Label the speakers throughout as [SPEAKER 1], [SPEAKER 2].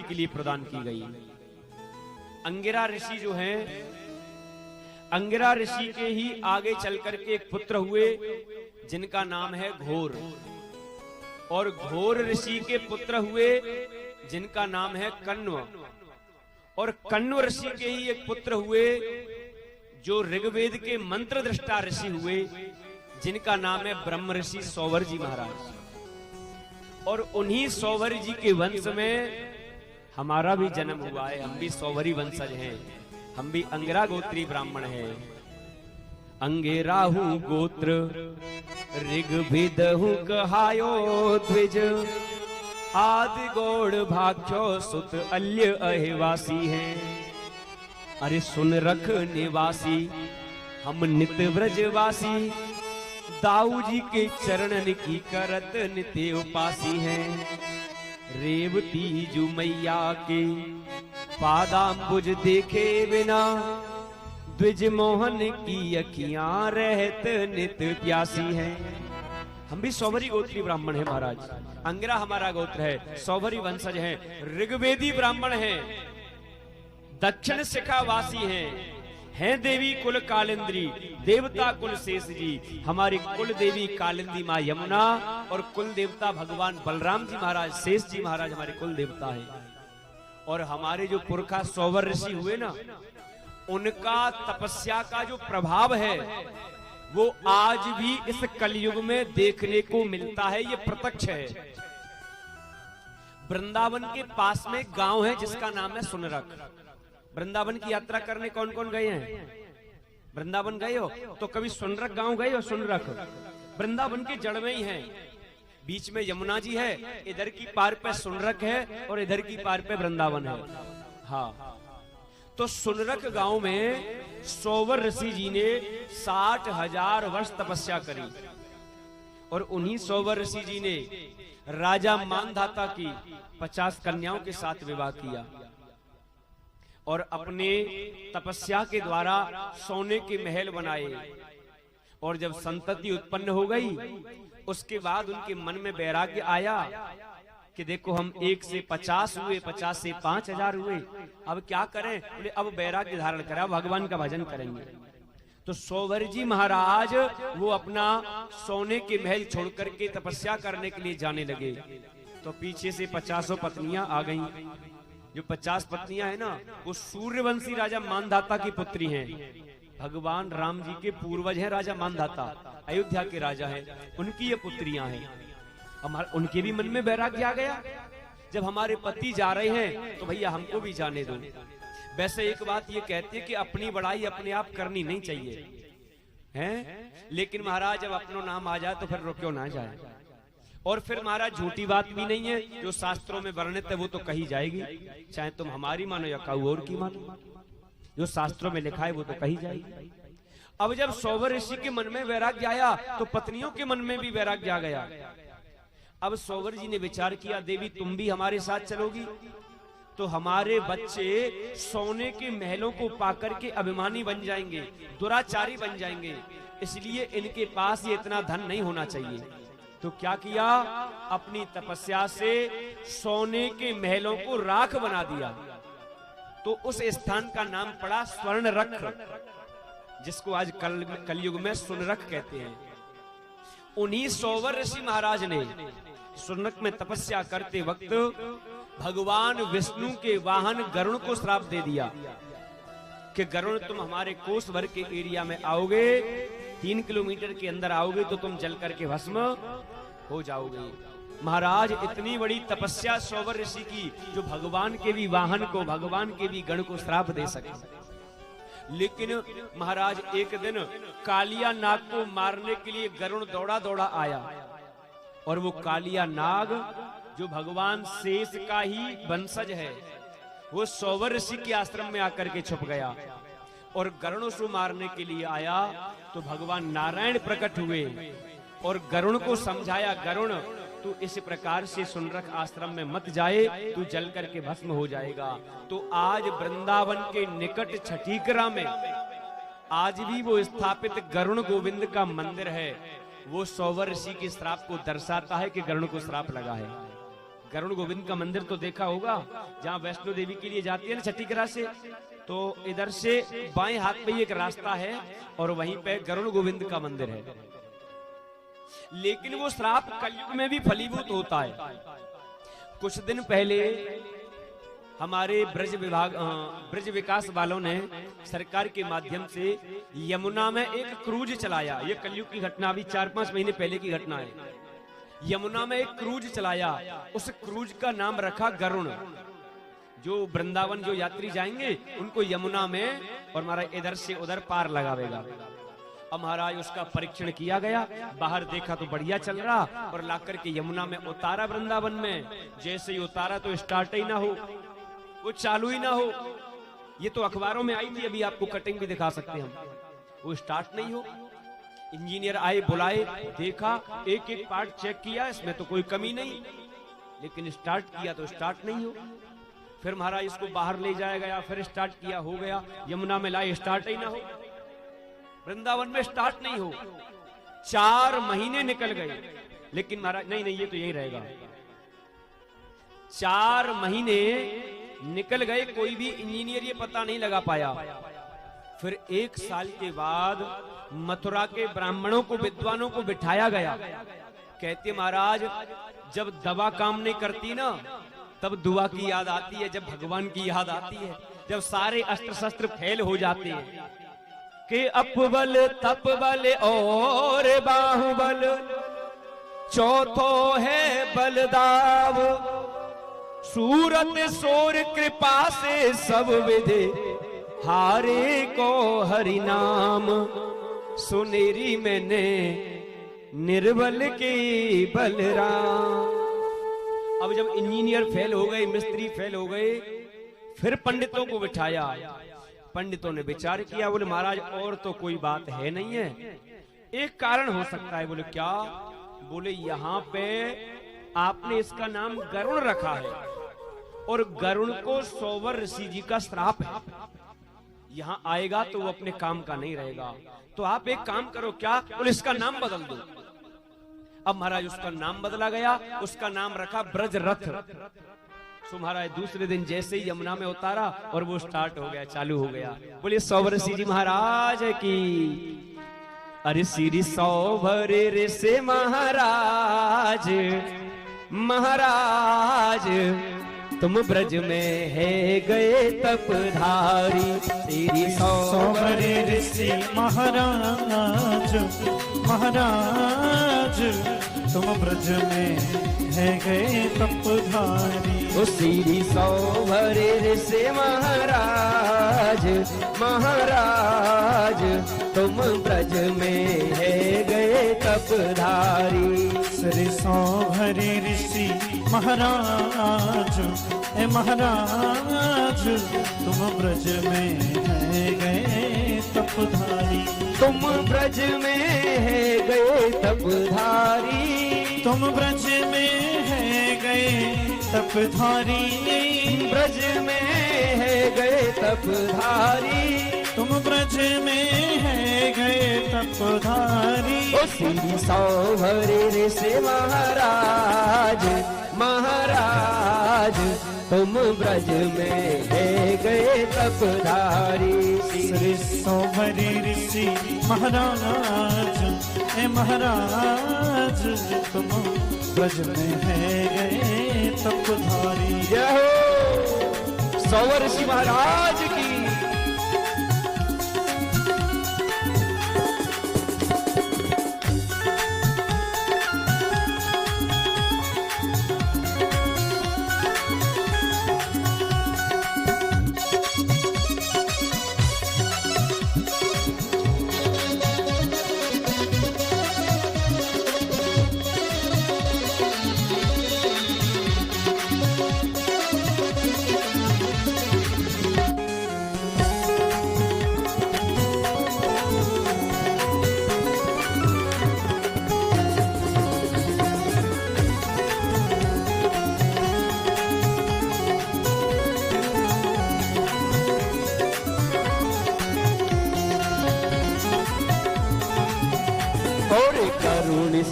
[SPEAKER 1] के लिए प्रदान की गई। अंगिरा ऋषि जो हैं, अंगिरा ऋषि के ही आगे चल करके एक पुत्र हुए जिनका नाम है घोर, और घोर ऋषि के पुत्र हुए जिनका नाम है कण्व, और कण्व ऋषि के ही एक पुत्र हुए जो ऋग्वेद के मंत्र दृष्टा ऋषि हुए जिनका नाम है ब्रह्म ऋषि सौवर जी महाराज। और उन्हीं सौवर जी के वंश में हमारा भी जन्म हुआ है, हम भी सौवरी वंशज हैं, हम भी अंगिरा गोत्री ब्राह्मण हैं। अंगिराहु गोत्र ऋग्वेदहु कहायो द्विज, आदि गौड़ भाक्षो सुत अल्य अहिवासी हैं। अरे सुन रख निवासी हम नित व्रजवासी, दाऊ जी के चरणन की करत नित्य उपासी हैं। रेवती जू मैया के पादाम्बुज देखे बिना, द्विज मोहन की अखियां रहत नित प्यासी हैं। हम भी सौवरी गोत्री ब्राह्मण हैं महाराज, अंगिरा हमारा गोत्र है, सौवरी वंशज हैं, ऋग्वेदी ब्राह्मण हैं, दक्षिण शिखा वासी हैं देवी कुल कालिंद्री, देवता कुल शेष जी। हमारी कुल देवी कालिंदी माँ यमुना और कुल देवता भगवान बलराम जी महाराज, शेष जी महाराज हमारे कुल देवता है। और हमारे जो पुरखा सौवर ऋषि हुए ना, उनका तपस्या का जो प्रभाव है वो आज भी इस कलयुग में देखने को मिलता है, ये प्रत्यक्ष है। वृंदावन के पास में गांव है जिसका नाम है सुनरक। वृंदावन की यात्रा करने कौन कौन गए हैं? वृंदावन गए हो तो कभी सुनरक गांव गए हो? सुनरक वृंदावन के जड़ में ही है, बीच में यमुना जी है, इधर की पार पे सुनरक है और इधर की पार पे वृंदावन है। हाँ, तो सुनरक गांव में सौवर ऋषि जी ने 60,000 वर्ष तपस्या करी, और उन्हीं सौवर ऋषि जी ने राजा मानधाता की 50 कन्याओं के साथ विवाह किया, और अपने तपस्या के द्वारा सोने के महल बनाए। और जब संतति उत्पन्न हो गई, उसके बाद उनके मन में वैराग्य आया कि देखो हम 1 से 50 हुए, 50 से 5,000 हुए, अब क्या करें? बोले अब वैराग्य धारण करा, भगवान का भजन करेंगे। तो सौवर जी महाराज वो अपना सोने के महल छोड़ करके तपस्या करने के लिए जाने लगे, तो पीछे से 50 पत्नियां आ गईं। जो 50 पत्नियां है ना, वो सूर्यवंशी राजा मानधाता की पुत्री हैं। भगवान राम जी के पूर्वज हैं राजा मानधाता, अयोध्या के राजा हैं, उनकी ये पुत्रियां हैं। उनके भी मन में वैराग्य आ गया, जब हमारे पति जा रहे हैं तो भैया हमको भी जाने दो। वैसे एक बात ये कहते हैं कि अपनी बड़ाई अपने आप करनी नहीं चाहिए हैं, लेकिन महाराज जब अपना नाम आ जाए तो फिर रोक्यो ना जाए। और फिर महाराज झूठी बात भी नहीं है, जो शास्त्रों में वर्णित है वो तो कही जाएगी, चाहे तुम हमारी मानो या काऊ और की मानो, जो शास्त्रों में लिखा है वो तो कही जाएगी। अब जब सौवर ऋषि के मन में वैराग्य आया तो पत्नियों के मन में भी वैराग्य आ गया। अब सौवर जी ने विचार किया, देवी तुम भी हमारे साथ चलोगी तो हमारे बच्चे सोने के महलों को पाकर के अभिमानी बन जाएंगे, दुराचारी बन जाएंगे, इसलिए इनके पास ये इतना धन नहीं होना चाहिए। तो क्या किया? अपनी तपस्या से सोने के महलों को राख बना दिया, तो उस स्थान का नाम पड़ा स्वर्णरख, जिसको आज कलयुग में सुनरक कहते हैं। उन्हीं सौवर ऋषि महाराज ने सुनरक में तपस्या करते वक्त भगवान विष्णु के वाहन गरुण को श्राप दे दिया कि गरुण तुम हमारे कोस भर के एरिया में आओगे, 3 किलोमीटर के अंदर आओगे तो तुम जल करके भस्म हो जाओगे। महाराज इतनी बड़ी तपस्या सौवर ऋषि की, जो भगवान के भी वाहन को, भगवान के भी गण को श्राप दे सके। लेकिन महाराज एक दिन कालिया नाग को मारने के लिए गरुण दौड़ा दौड़ा आया, और वो कालिया नाग जो भगवान शेष का ही वंशज है, वो सौवर ऋषि के आश्रम में आकर के छुप गया, और गरुण को मारने के लिए आया तो भगवान नारायण प्रकट हुए और गरुण को समझाया, गरुण तू इस प्रकार से सुनरक आश्रम में मत जाए, तू जल करके भस्म हो जाएगा। तो आज वृंदावन के निकट छठीकरा में आज भी वो स्थापित गरुण गोविंद का मंदिर है, वो सौवर ऋषि के श्राप को दर्शाता है कि गरुण को श्राप लगा है। गरुड़ गोविंद का मंदिर तो देखा होगा, जहाँ वैष्णो देवी के लिए जाती है ना छठीकरा से, तो इधर से बाएं हाथ पे एक रास्ता है और वहीं पे गरुड़ गोविंद का मंदिर है। लेकिन वो श्राप कलयुग में भी फलीभूत होता है। कुछ दिन पहले हमारे ब्रज विकास वालों ने सरकार के माध्यम से यमुना में एक क्रूज चलाया। ये कलयुग की घटना, अभी 4-5 महीने पहले की घटना है। यमुना में एक क्रूज चलाया, उस क्रूज का नाम रखा गरुण। जो वृंदावन जो यात्री जाएंगे उनको यमुना में और महाराज इधर से उधर पार लगावेगा। अब महाराज उसका परीक्षण किया गया, बाहर देखा तो बढ़िया चल रहा, और लाकर के यमुना में उतारा वृंदावन में। जैसे ही उतारा तो स्टार्ट ही ना हो, वो चालू ही ना हो। ये तो अखबारों में आई थी, अभी आपको कटिंग भी दिखा सकते हैं हम। वो स्टार्ट नहीं हो। इंजीनियर आए, बुलाए, देखा, एक एक पार्ट चेक किया, इसमें तो कोई कमी नहीं, लेकिन स्टार्ट किया तो स्टार्ट नहीं हो। फिर महाराज इसको बाहर ले जाया गया, फिर स्टार्ट किया, हो गया। यमुना में लाए, स्टार्ट ही ना हो। वृंदावन में स्टार्ट नहीं हो। 4 महीने निकल गए, लेकिन महाराज नहीं नहीं ये तो यही रहेगा। 4 महीने निकल गए, कोई भी इंजीनियर ये पता नहीं लगा पाया। फिर 1 साल के बाद मथुरा के ब्राह्मणों को, विद्वानों को बिठाया गया। कहते महाराज जब दवा काम नहीं करती ना, तब दुआ की याद आती है, जब भगवान की याद आती है, जब सारे अस्त्र शस्त्र फेल हो जाते हैं कि अपबल तपबल और बाहुबल, चौथो है बलदाव, सूरत सोर कृपा से सब विधि, हारे को हरि नाम, सुनेरी मैंने निर्बल की बलराम। अब जब इंजीनियर फेल हो गए, मिस्त्री फेल हो गए, फिर पंडितों को बिठाया। पंडितों ने विचार किया, बोले महाराज और तो कोई बात है नहीं है, एक कारण हो सकता है। बोले क्या? बोले यहाँ पे आपने इसका नाम गरुण रखा है, और गरुण को सोवर ऋषि जी का श्राप है। यहाँ आएगा तो वो अपने काम का नहीं रहेगा, तो आप एक काम करो, क्या? बोले इसका नाम बदल दो। अब महाराज उसका नाम बदला गया, उसका नाम रखा ब्रज रथ। सो महाराज दूसरे दिन जैसे ही यमुना में उतारा और वो स्टार्ट हो गया, चालू हो गया। बोलिए सौवर ऋषि जी महाराज की। अरे श्री सौवर ऋषि महाराज, महाराज तुम ब्रज में है गए तपधारी। श्री
[SPEAKER 2] सौवर ऋषि महाराज, महाराज तुम ब्रज में है गए तपधारी।
[SPEAKER 1] श्री सौवर ऋषि महाराज, महाराज तुम ब्रज में है गए तपधारी।
[SPEAKER 2] श्री सौवर ऋषि महाराज, ए महाराज तुम ब्रज में है गए तपधारी।
[SPEAKER 1] तुम ब्रज में है गए तपधारी।
[SPEAKER 2] तुम ब्रज में है गए तपधारी।
[SPEAKER 1] ब्रज में है गए तपधारी।
[SPEAKER 2] तुम ब्रज में है गए तपधारी।
[SPEAKER 1] ओ श्री सौवर ऋषि महाराज, महाराज तुम ब्रज में है गए तपधारी।
[SPEAKER 2] श्री सौवर ऋषि महाराज, ए महाराज तुम ब्रज में है गए तपधारी।
[SPEAKER 1] जय हो सौवर ऋषि महाराज की।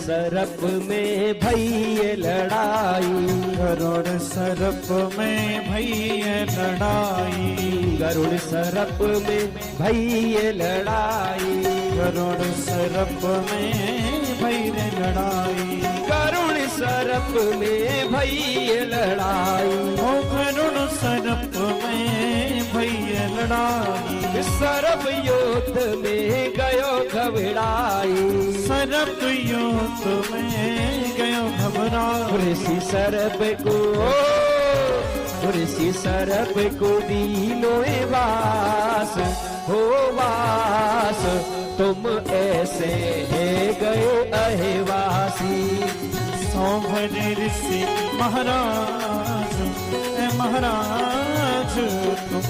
[SPEAKER 1] सरप में भई लड़ाई,
[SPEAKER 2] गरुड़ सरप में भई लड़ाई,
[SPEAKER 1] गरुड़ सरप में भई लड़ाई,
[SPEAKER 2] गरुड़ सरप में भई लड़ाई,
[SPEAKER 1] गरुड़ सरप में भई लड़ाई,
[SPEAKER 2] ओ गरुड़ सरप में भई लड़ाई,
[SPEAKER 1] सरप योत में गयो घबराई,
[SPEAKER 2] सरप योत में गयो घबराई,
[SPEAKER 1] ऋषि सरप को ऋषि सरप को दीनो वास हो वास, तुम ऐसे है गए अहेवासी।
[SPEAKER 2] सौभर ऋषि महाराज ए महाराज, तुम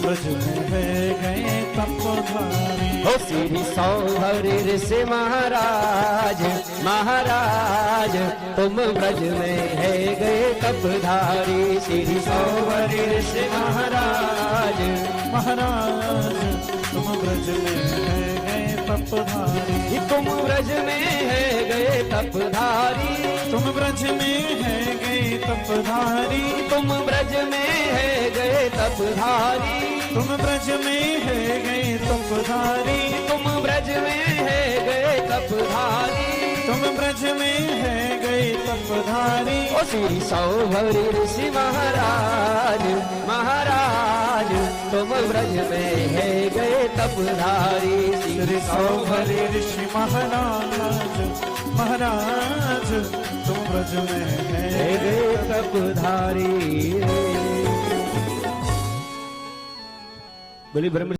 [SPEAKER 2] ब्रज में है गए तपधारी,
[SPEAKER 1] हो श्री सौभर ऋषि महाराज महाराज, तुम ब्रज में है गए तपधारी। श्री सौभर ऋषि महाराज
[SPEAKER 2] महाराज, तुम ब्रज में है गए तपधारी,
[SPEAKER 1] तुम ब्रज में है गए तपधारी,
[SPEAKER 2] तुम ब्रज में है गए तपधारी,
[SPEAKER 1] तुम ब्रज में है गए तपधारी,
[SPEAKER 2] तुम ब्रज में है गए तपधारी,
[SPEAKER 1] तुम ब्रज में है गए तपधारी,
[SPEAKER 2] तुम ब्रज में है गए तपधारी।
[SPEAKER 1] ओ श्री सौभर ऋषि महाराज महाराज, तुम ब्रज में है गए तपधारी।
[SPEAKER 2] श्री सौभर ऋषि महाराज महाराज, तुम ब्रज में है
[SPEAKER 1] गए तपधारी। बोली ब्रह्म